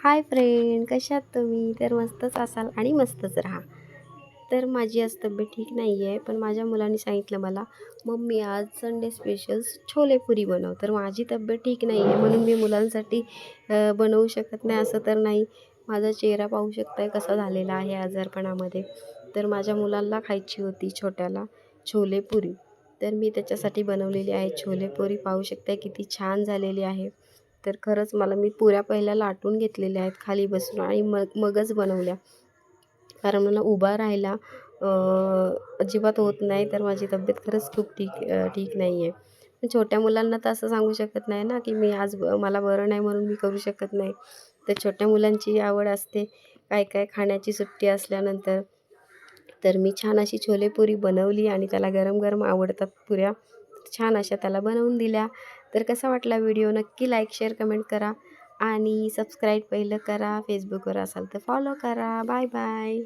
Hi friend, कशा आहात तुम्ही? तर मस्तच असाल आणि मस्तच राहा. तर माझी आज तब्येत ठीक नाही आहे, पण माझ्या मुलांनी सांगितलं मला, "मम्मी आज संडे स्पेशल छोले पुरी बनव." तर माझी तब्येत ठीक नाही आहे म्हणून मी मुलांसाठी बनवू शकत नाही असं तर नाही. माझा चेहरा पाहू शकताय कसा झालेला आहे आजारपणामध्ये. तर माझ्या मुलाला खायची होती छोट्याला छोले पुरी. तर मी त्याच्यासाठी बनवलेली आहे छोले पुरी. पाहू शकताय किती छान झालेली आहे. तर खरंच मी पुऱ्या पहिल्या लाटून घेतलेल्या आहेत खाली बसून आणि मगच बनवल्या. कारण मला उभा राहायला अजिबात होत नाही. तर माझी तब्येत खरंच खूप ठीक नाही आहे. पण छोट्या मुलांना तर असं सांगू शकत नाही ना, की मी आज मला बरं नाही म्हणून मी करू शकत नाही. तर छोट्या मुलांची आवड असते काय काय खाण्याची सुट्टी असल्यानंतर. तर मी छान अशी छोलेपुरी बनवली आणि त्याला गरम गरम आवडतात पुऱ्या. छान अशा त्याला बनवून दिल्या. तर कसा वाटला व्हिडिओ नक्की लाईक, शेअर, कमेंट करा आणि सबस्क्राईब पहिलं करा. फेसबुकवर असाल तर फॉलो करा. Bye bye.